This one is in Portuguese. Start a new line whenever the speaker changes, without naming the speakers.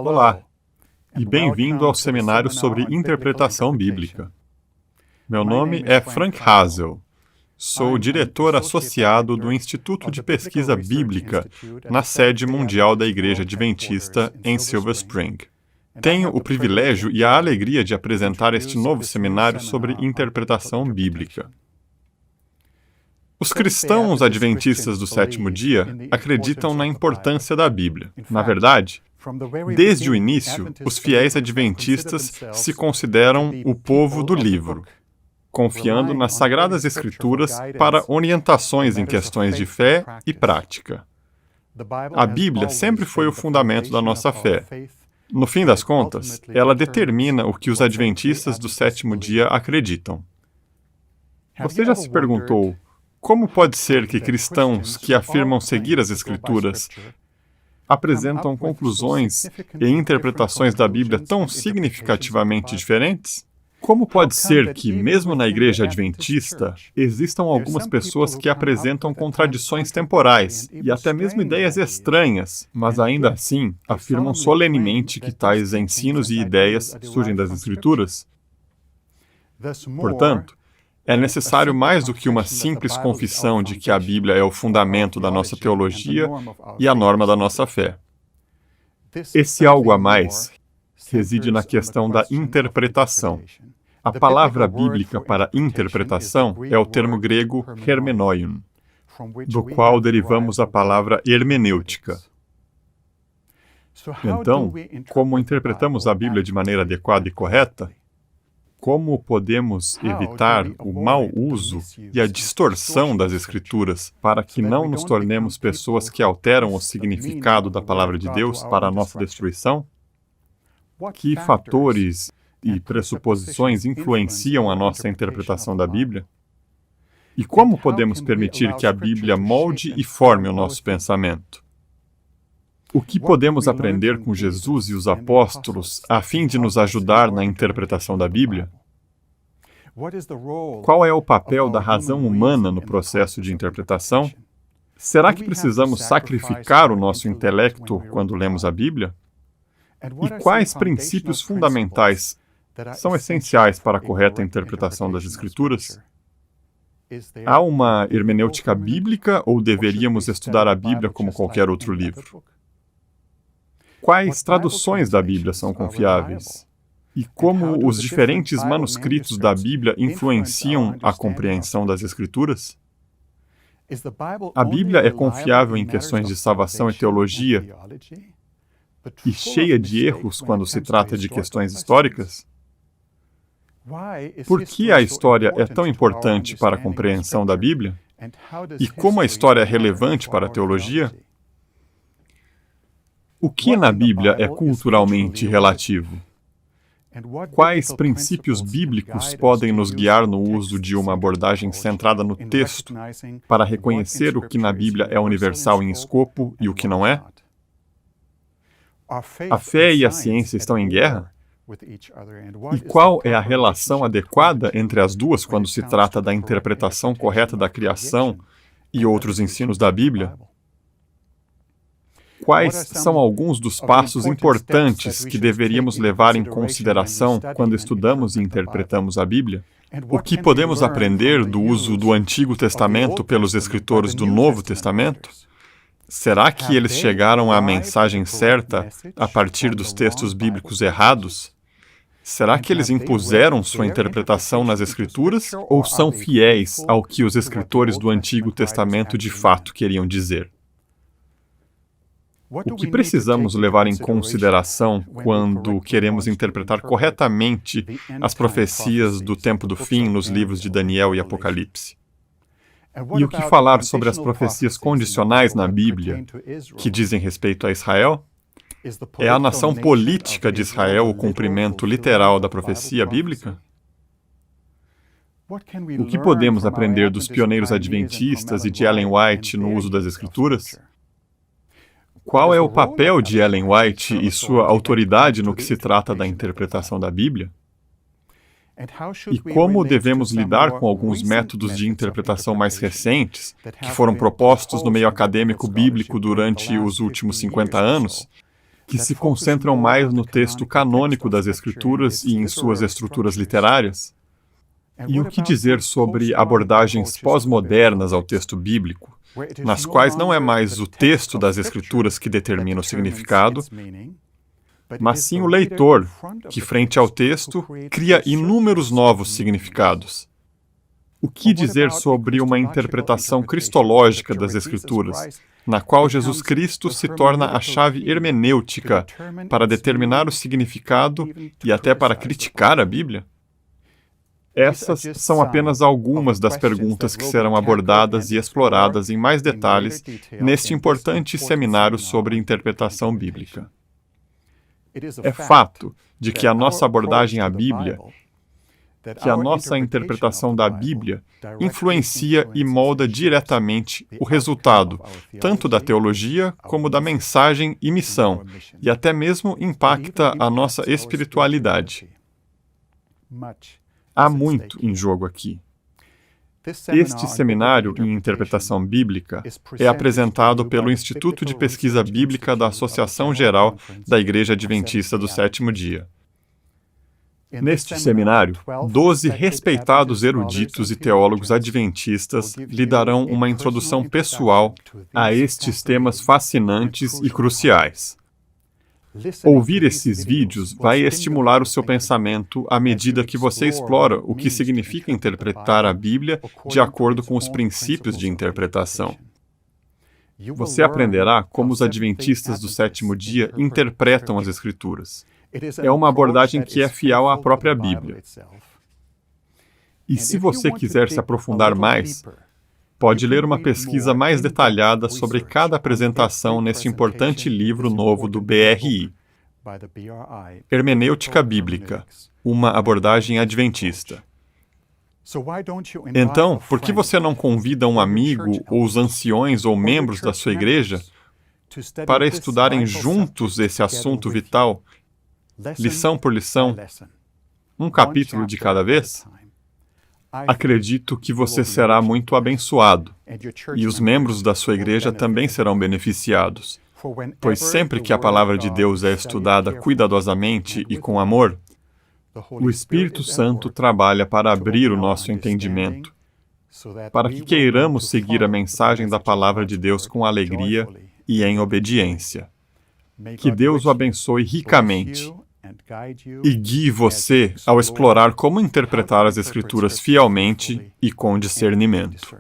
Olá, e bem-vindo ao seminário sobre interpretação bíblica. Meu nome é Frank Hazel. Sou diretor associado do Instituto de Pesquisa Bíblica na sede mundial da Igreja Adventista em Silver Spring. Tenho o privilégio e a alegria de apresentar este novo seminário sobre interpretação bíblica. Os cristãos adventistas do sétimo dia acreditam na importância da Bíblia. Na verdade, desde o início, os fiéis adventistas se consideram o povo do livro, confiando nas Sagradas Escrituras para orientações em questões de fé e prática. A Bíblia sempre foi o fundamento da nossa fé. No fim das contas, ela determina o que os adventistas do sétimo dia acreditam. Você já se perguntou como pode ser que cristãos que afirmam seguir as Escrituras apresentam conclusões e interpretações da Bíblia tão significativamente diferentes? Como pode ser que, mesmo na Igreja Adventista, existam algumas pessoas que apresentam contradições temporais e até mesmo ideias estranhas, mas ainda assim afirmam solenemente que tais ensinos e ideias surgem das Escrituras? Portanto, é necessário mais do que uma simples confissão de que a Bíblia é o fundamento da nossa teologia e a norma da nossa fé. Esse algo a mais reside na questão da interpretação. A palavra bíblica para interpretação é o termo grego hermeneuon, do qual derivamos a palavra hermenêutica. Então, como interpretamos a Bíblia de maneira adequada e correta? Como podemos evitar o mau uso e a distorção das Escrituras para que não nos tornemos pessoas que alteram o significado da palavra de Deus para a nossa destruição? Que fatores e pressuposições influenciam a nossa interpretação da Bíblia? E como podemos permitir que a Bíblia molde e forme o nosso pensamento? O que podemos aprender com Jesus e os apóstolos a fim de nos ajudar na interpretação da Bíblia? Qual é o papel da razão humana no processo de interpretação? Será que precisamos sacrificar o nosso intelecto quando lemos a Bíblia? E quais princípios fundamentais são essenciais para a correta interpretação das Escrituras? Há uma hermenêutica bíblica ou deveríamos estudar a Bíblia como qualquer outro livro? Quais traduções da Bíblia são confiáveis? E como os diferentes manuscritos da Bíblia influenciam a compreensão das Escrituras? A Bíblia é confiável em questões de salvação e teologia e cheia de erros quando se trata de questões históricas? Por que a história é tão importante para a compreensão da Bíblia? E como a história é relevante para a teologia? O que na Bíblia é culturalmente relativo? Quais princípios bíblicos podem nos guiar no uso de uma abordagem centrada no texto para reconhecer o que na Bíblia é universal em escopo e o que não é? A fé e a ciência estão em guerra? E qual é a relação adequada entre as duas quando se trata da interpretação correta da criação e outros ensinos da Bíblia? Quais são alguns dos passos importantes que deveríamos levar em consideração quando estudamos e interpretamos a Bíblia? O que podemos aprender do uso do Antigo Testamento pelos escritores do Novo Testamento? Será que eles chegaram à mensagem certa a partir dos textos bíblicos errados? Será que eles impuseram sua interpretação nas Escrituras ou são fiéis ao que os escritores do Antigo Testamento de fato queriam dizer? O que precisamos levar em consideração quando queremos interpretar corretamente as profecias do tempo do fim nos livros de Daniel e Apocalipse? E o que falar sobre as profecias condicionais na Bíblia que dizem respeito a Israel? É a nação política de Israel o cumprimento literal da profecia bíblica? O que podemos aprender dos pioneiros adventistas e de Ellen White no uso das Escrituras? Qual é o papel de Ellen White e sua autoridade no que se trata da interpretação da Bíblia? E como devemos lidar com alguns métodos de interpretação mais recentes, que foram propostos no meio acadêmico bíblico durante os últimos 50 anos, que se concentram mais no texto canônico das Escrituras e em suas estruturas literárias? E o que dizer sobre abordagens pós-modernas ao texto bíblico, nas quais não é mais o texto das Escrituras que determina o significado, mas sim o leitor, que, frente ao texto, cria inúmeros novos significados? O que dizer sobre uma interpretação cristológica das Escrituras, na qual Jesus Cristo se torna a chave hermenêutica para determinar o significado e até para criticar a Bíblia? Essas são apenas algumas das perguntas que serão abordadas e exploradas em mais detalhes neste importante seminário sobre interpretação bíblica. É fato de que a nossa abordagem à Bíblia, que a nossa interpretação da Bíblia influencia e molda diretamente o resultado, tanto da teologia como da mensagem e missão, e até mesmo impacta a nossa espiritualidade. Há muito em jogo aqui. Este seminário em interpretação bíblica é apresentado pelo Instituto de Pesquisa Bíblica da Associação Geral da Igreja Adventista do Sétimo Dia. Neste seminário, 12 respeitados eruditos e teólogos adventistas lhe darão uma introdução pessoal a estes temas fascinantes e cruciais. Ouvir esses vídeos vai estimular o seu pensamento à medida que você explora o que significa interpretar a Bíblia de acordo com os princípios de interpretação. Você aprenderá como os adventistas do sétimo dia interpretam as Escrituras. É uma abordagem que é fiel à própria Bíblia. E se você quiser se aprofundar mais, pode ler uma pesquisa mais detalhada sobre cada apresentação neste importante livro novo do BRI, Hermenêutica Bíblica, uma abordagem adventista. Então, por que você não convida um amigo, ou os anciões ou membros da sua igreja para estudarem juntos esse assunto vital, lição por lição, um capítulo de cada vez? Acredito que você será muito abençoado, e os membros da sua igreja também serão beneficiados, pois sempre que a palavra de Deus é estudada cuidadosamente e com amor, o Espírito Santo trabalha para abrir o nosso entendimento, para que queiramos seguir a mensagem da palavra de Deus com alegria e em obediência. Que Deus o abençoe ricamente e guie você ao explorar como interpretar as Escrituras fielmente e com discernimento.